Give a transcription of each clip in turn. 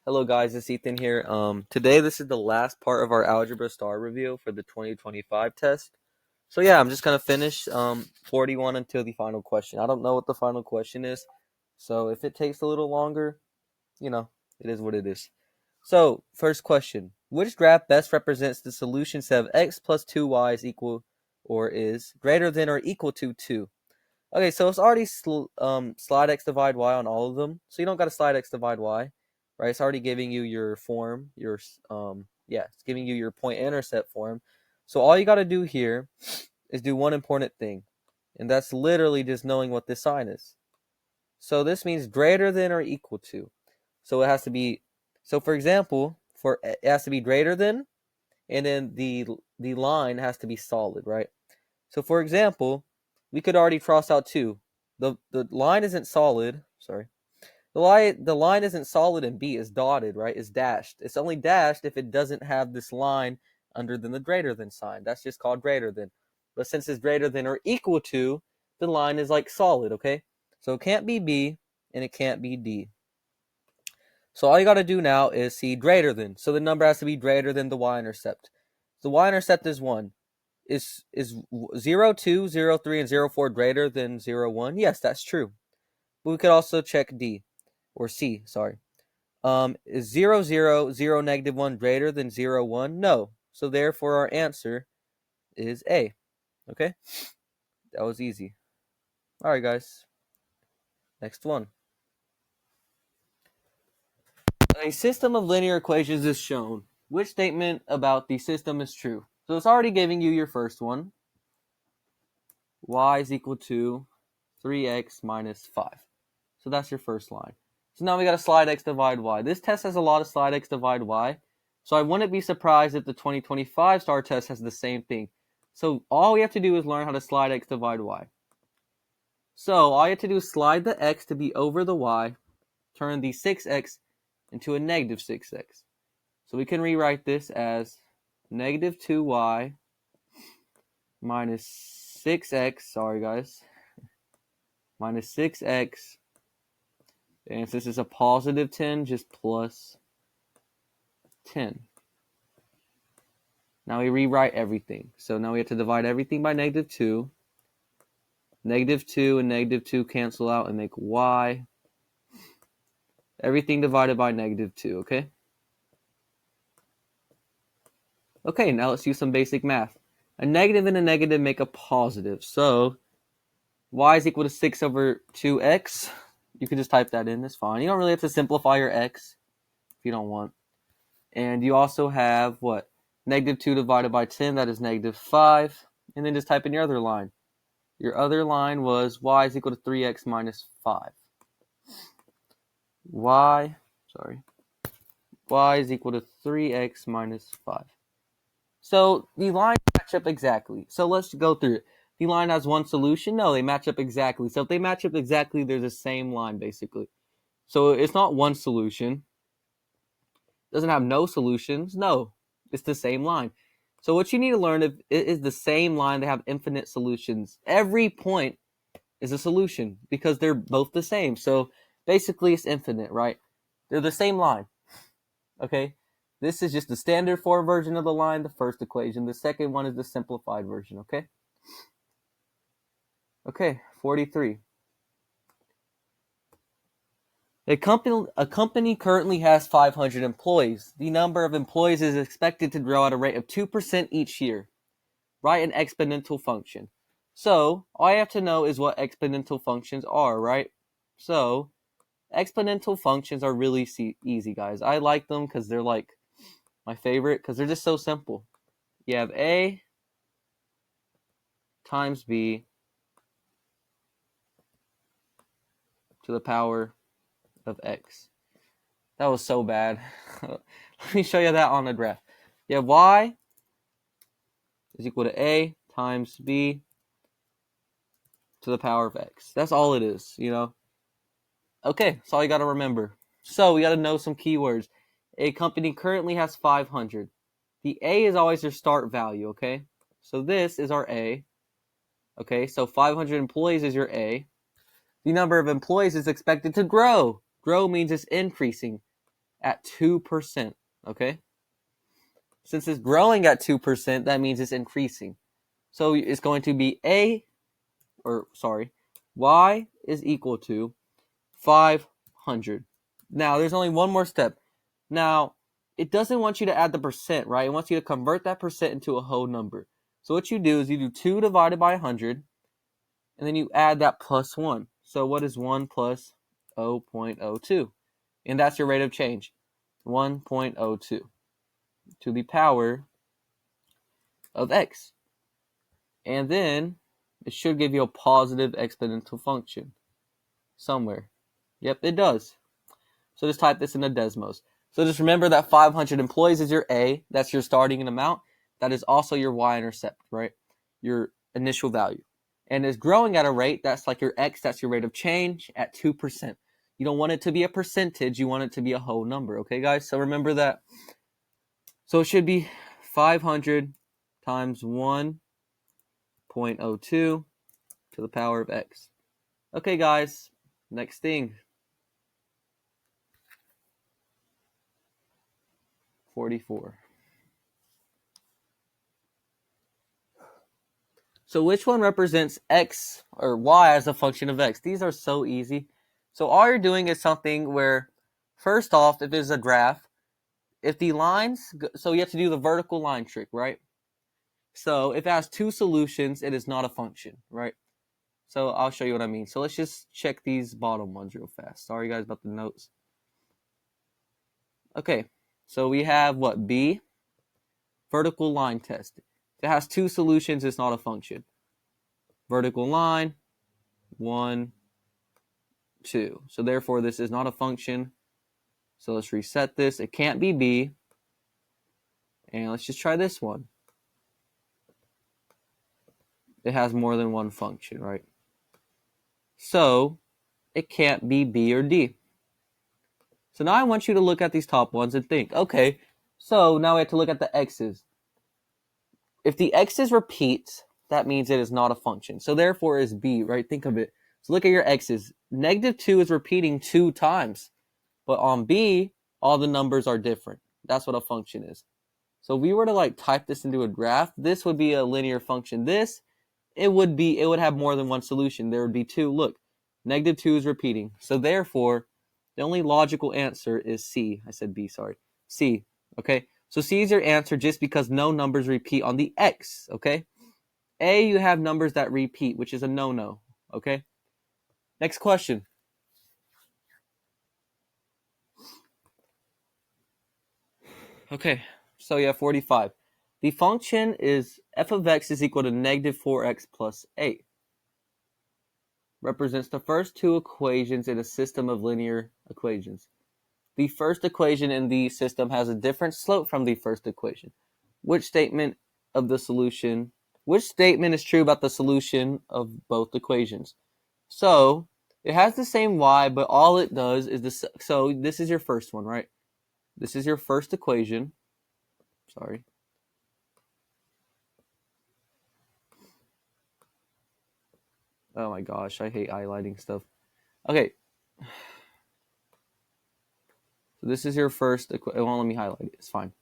Hello guys, it's Ethan here. Today this is the last part of our Algebra STAAR review for the 2025 test. So yeah, I'm just gonna finish 41 until the final question. I don't know what the final question is, so if it takes a little longer, you know, it is what it is. So first question: which graph best represents the solution set of x plus 2y is equal or is greater than or equal to 2? Okay, so it's already slide x divide y on all of them, so you don't got to slide x divide y, right? It's already giving you your form, it's giving you your point intercept form. So all you got to do here is do one important thing, and that's literally just knowing what this sign is. So this means greater than or equal to. So it has to be. So for example, it has to be greater than, and then the line has to be solid, right? So for example, we could already cross out 2. The line isn't solid. Sorry. The line isn't solid in B. It's dotted, right? It's dashed. It's only dashed if it doesn't have this line under than the greater than sign. That's just called greater than. But since it's greater than or equal to, the line is like solid, okay? So it can't be B and it can't be D. So all you got to do now is see greater than. So the number has to be greater than the y-intercept. The y-intercept is 1. Is 0, 2, 0, 3, and 0, 4 greater than 0, 1? Yes, that's true. But we could also check D, or C, sorry. Is 0, 0, 0, negative 1 greater than 0, 1? No. So therefore our answer is A. Okay? That was easy. Alright, guys. Next one. A system of linear equations is shown. Which statement about the system is true? So it's already giving you your first one. Y is equal to 3x minus 5. So that's your first line. So now we got to slide x divide y. This test has a lot of slide x divide y. So I wouldn't be surprised if the 2025 STAAR test has the same thing. So all we have to do is learn how to slide x divide y. So all you have to do is slide the x to be over the y, turn the 6x into a negative 6x. So we can rewrite this as negative 2y minus 6x, sorry guys, minus 6x, and since it's a positive 10, just plus 10. Now we rewrite everything. So now we have to divide everything by negative 2. Negative 2 and negative 2 cancel out and make y. Everything divided by negative 2, okay? Okay, now let's do some basic math. A negative and a negative make a positive. So y is equal to 6 over 2x. You can just type that in, that's fine. You don't really have to simplify your x if you don't want. And you also have what? Negative 2 divided by 10, that is negative 5. And then just type in your other line. Your other line was y is equal to 3x minus 5. Y is equal to 3x minus 5. So the lines match up exactly. So let's go through it. The line has one solution? No, they match up exactly. So if they match up exactly, they're the same line basically. So it's not one solution. It doesn't have no solutions. No, it's the same line. So what you need to learn is the same line. They have infinite solutions. Every point is a solution because they're both the same. So basically it's infinite, right? They're the same line. Okay? This is just the standard form version of the line, the first equation. The second one is the simplified version, okay? Okay, 43. A company currently has 500 employees. The number of employees is expected to grow at a rate of 2% each year. Write an exponential function. So all I have to know is what exponential functions are, right? So exponential functions are really easy, guys. I like them because they're like my favorite because they're just so simple. You have a times b to the power of x. That was so bad. Let me show you that on the graph. You have y is equal to a times b to the power of x. That's all it is, you know. Okay, that's all you got to remember. So we got to know some keywords. A company currently has 500. The A is always their start value, okay? So this is our A. Okay, so 500 employees is your A. The number of employees is expected to grow. Grow means it's increasing at 2%, okay? Since it's growing at 2%, that means it's increasing. So it's going to be y is equal to 500. Now, there's only one more step. Now, it doesn't want you to add the percent, right? It wants you to convert that percent into a whole number. So what you do is you do 2 divided by 100, and then you add that plus 1. So what is 1 plus 0.02? And that's your rate of change, 1.02 to the power of x. And then it should give you a positive exponential function somewhere. Yep, it does. So just type this in the Desmos. So just remember that 500 employees is your A. That's your starting amount. That is also your y-intercept, right? Your initial value. And is growing at a rate, that's like your x, that's your rate of change at 2%. You don't want it to be a percentage. You want it to be a whole number, okay, guys? So remember that. So it should be 500 times 1.02 to the power of x. Okay, guys, next thing. 44. So which one represents x or y as a function of x? These are so easy. So all you're doing is something where, first off, if it's a graph, if the lines, so you have to do the vertical line trick, right? So if it has two solutions, it is not a function, right? So I'll show you what I mean. So let's just check these bottom ones real fast. Sorry guys about the notes. Okay, so we have what? B, vertical line test. If it has two solutions, it's not a function. Vertical line, 1, 2. So therefore, this is not a function. So let's reset this. It can't be B. And let's just try this one. It has more than one function, right? So it can't be B or D. So now I want you to look at these top ones and think, okay, so now we have to look at the x's. If the x's repeat, that means it is not a function. So therefore is B, right? Think of it. So look at your x's. -2 is repeating 2 times. But on B, all the numbers are different. That's what a function is. So if we were to like type this into a graph, this would be a linear function. This, it would have more than one solution. There would be 2. Look, -2 is repeating. So therefore, the only logical answer is C. I said B, sorry. C, okay? So C is your answer just because no numbers repeat on the X, okay? A, you have numbers that repeat, which is a no-no, okay? Next question. Okay, so you have 45. The function is f of x is equal to -4x plus 8. Represents the first two equations in a system of linear equations. The first equation in the system has a different slope from the first equation. Which statement is true about the solution of both equations? So it has the same y, but all it does is this. So this is your first one, right? This is your first equation. Sorry. Oh my gosh, I hate highlighting stuff. Okay. So this is your first equation. It won't let me highlight it. It's fine.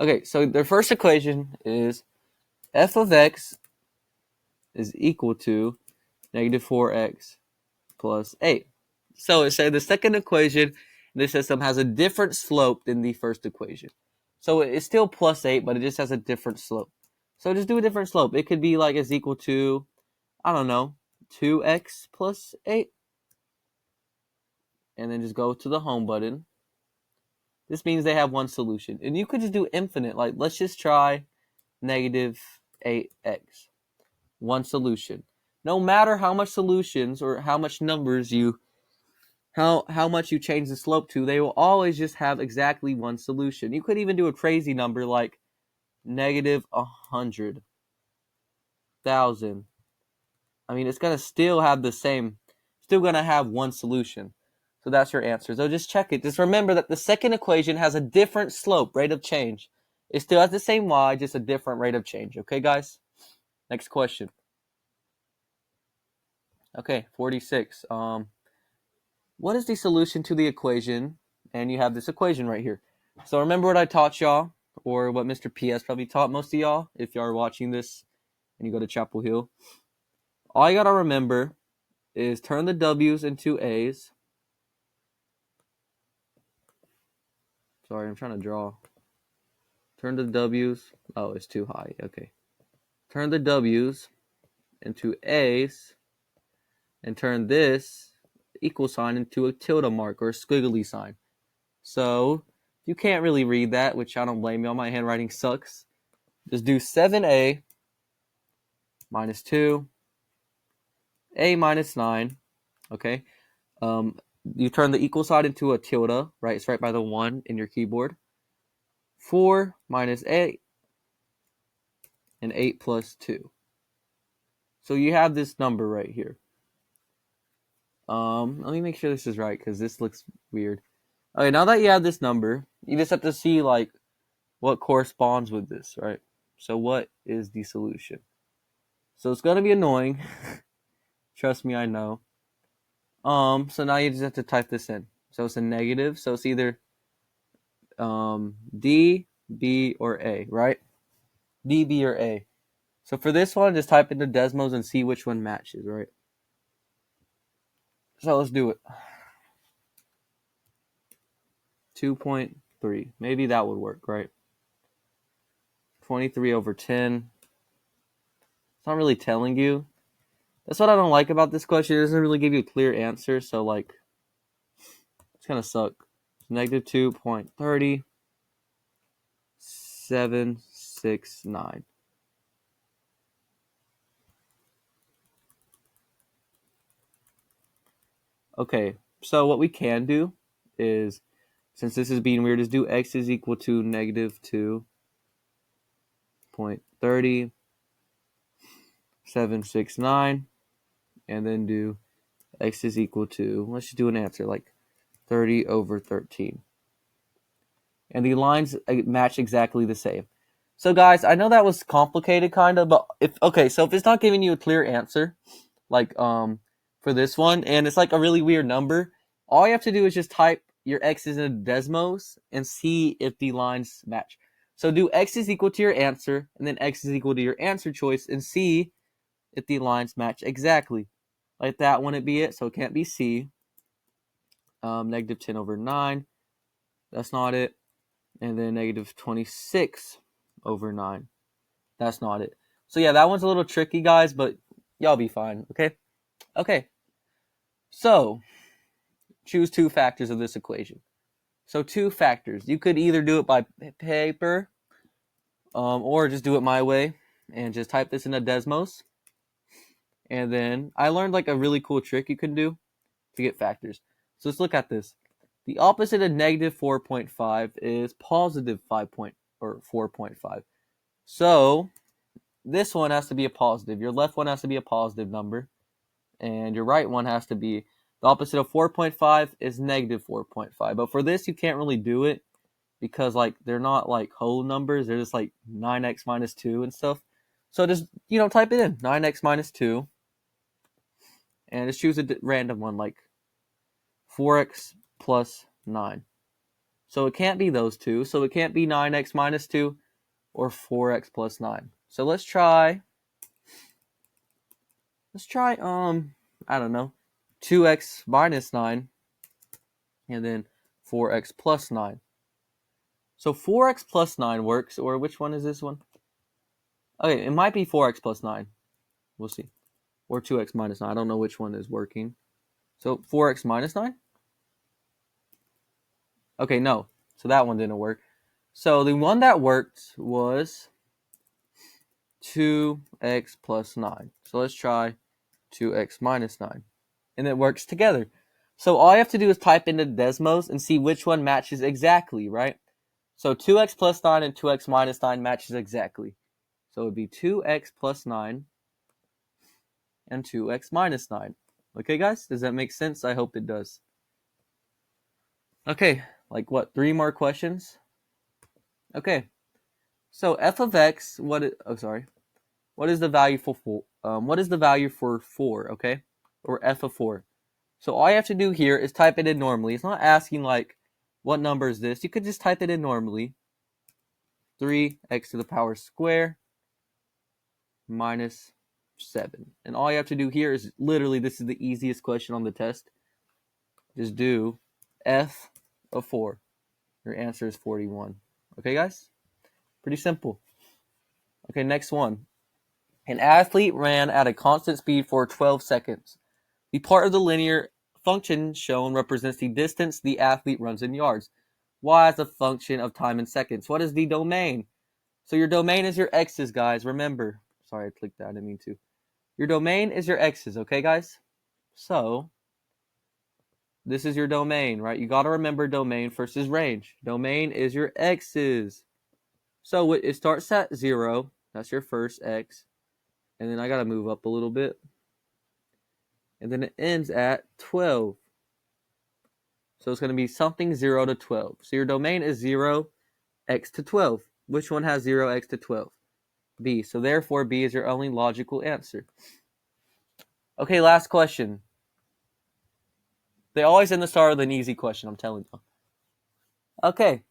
Okay, so the first equation is f of x is equal to -4x plus 8. So it said the second equation in this system has a different slope than the first equation. So it's still plus 8, but it just has a different slope. So just do a different slope. It could be like is equal to, I don't know, 2x plus 8. And then just go to the home button. This means they have one solution. And you could just do infinite. Like, let's just try -8x. One solution. No matter how much solutions or how much numbers how much you change the slope to, they will always just have exactly one solution. You could even do a crazy number like -100,000. I mean, it's going to still have still going to have one solution. So that's your answer. So just check it. Just remember that the second equation has a different slope, rate of change. It still has the same y, just a different rate of change. Okay, guys? Next question. Okay, 46. What is the solution to the equation and you have this equation right here. So remember what I taught y'all, or what Mr. PS probably taught most of y'all if y'all are watching this and you go to Chapel Hill. All you gotta remember is turn the W's into A's. Sorry, I'm trying to draw. Turn the W's. Oh, it's too high. Okay. Turn the W's into A's and turn this equal sign into a tilde mark or a squiggly sign. So you can't really read that, which I don't blame y'all. My handwriting sucks. Just do 7a minus 2, a minus 9. Okay. You turn the equal sign into a tilde, right? It's right by the 1 in your keyboard. 4 minus 8 and 8 plus 2. So you have this number right here. Let me make sure this is right because this looks weird. Okay, now that you have this number, you just have to see like what corresponds with this, right? So what is the solution? So it's gonna be annoying. Trust me, I know. So now you just have to type this in. So it's a negative. So it's either D, B, or A, right? D, B, or A. So for this one, just type into Desmos and see which one matches, right? So let's do it. 2.3. Maybe that would work, right? 23 over 10. It's not really telling you. That's what I don't like about this question. It doesn't really give you a clear answer. So, like, it's going to suck. Negative 2.30. 769. Okay, so what we can do is, since this is being weird, is do x is equal to negative 2.30, 769, and then do x is equal to, let's just do an answer, like 30 over 13. And the lines match exactly the same. So guys, I know that was complicated kind of, but if it's not giving you a clear answer, like for this one, and it's like a really weird number, all you have to do is just type your x's into Desmos and see if the lines match. So do x is equal to your answer, and then x is equal to your answer choice, and see if the lines match exactly. Like that wouldn't be it, so it can't be C. Negative 10 over 9, that's not it. And then negative 26 over 9, that's not it. So yeah, that one's a little tricky, guys, but y'all be fine, okay? Okay, so choose two factors of this equation. So two factors. You could either do it by paper or just do it my way and just type this into Desmos. And then I learned like a really cool trick you can do to get factors. So let's look at this. The opposite of negative 4.5 is positive 4.5. So this one has to be a positive. Your left one has to be a positive number. And your right one has to be, the opposite of 4.5 is negative 4.5. But for this, you can't really do it because like they're not like whole numbers. They're just like 9x minus 2 and stuff. So just, type it in, 9x minus 2. And just choose a random one like 4x plus 9. So it can't be those two. So it can't be 9x minus 2 or 4x plus 9. So let's try, I don't know, 2x minus 9 and then 4x plus 9. So 4x plus 9 works, or which one is this one? Okay, it might be 4x plus 9. We'll see. Or 2x minus 9. I don't know which one is working. So 4x minus 9? Okay, no. So that one didn't work. So the one that worked was 2x plus 9. So let's try 2x minus 9. And it works together. So all you have to do is type into Desmos and see which one matches exactly, right? So 2x plus 9 and 2x minus 9 matches exactly. So it would be 2x plus 9 and 2x minus 9. Okay, guys? Does that make sense? I hope it does. Okay, like what? 3 more questions? Okay. So f of x, what is the value for 4? What is the value for 4, okay? Or f of 4. So all you have to do here is type it in normally. It's not asking like What number is this? You could just type it in normally. 3x to the power square minus 7. And all you have to do here is literally, this is the easiest question on the test. Just do f of 4. Your answer is 41. Okay, guys? Pretty simple. Okay, next one. An athlete ran at a constant speed for 12 seconds. The part of the linear function shown represents the distance the athlete runs in yards. Y is a function of time in seconds. What is the domain? So your domain is your x's, guys. Remember. Sorry, I clicked that. I didn't mean to. Your domain is your x's, okay, guys? So this is your domain, right? You got to remember domain versus range. Domain is your x's. So it starts at 0. That's your first x. And then I got to move up a little bit. And then it ends at 12. So it's going to be something 0 to 12. So your domain is 0, x to 12. Which one has 0, x to 12? B. So therefore, B is your only logical answer. Okay, last question. They always end the STAAR with an easy question, I'm telling you. Okay.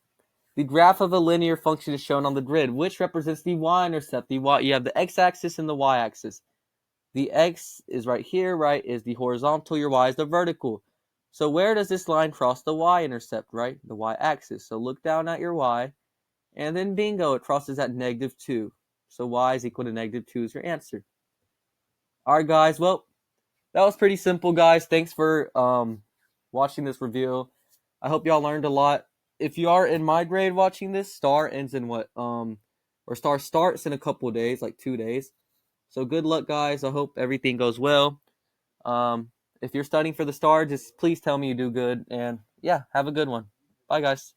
The graph of a linear function is shown on the grid, which represents the y-intercept. You have the x-axis and the y-axis. The x is right here, right, is the horizontal. Your y is the vertical. So where does this line cross the y-intercept, right? The y-axis. So look down at your y, and then bingo, it crosses at -2. So y is equal to -2 is your answer. All right, guys. Well, that was pretty simple, guys. Thanks for watching this review. I hope y'all learned a lot. If you are in my grade watching this, STAAR ends in what? Or STAAR starts in a couple of days, like 2 days. So good luck, guys. I hope everything goes well. If you're studying for the STAAR, just please tell me you do good. And yeah, have a good one. Bye, guys.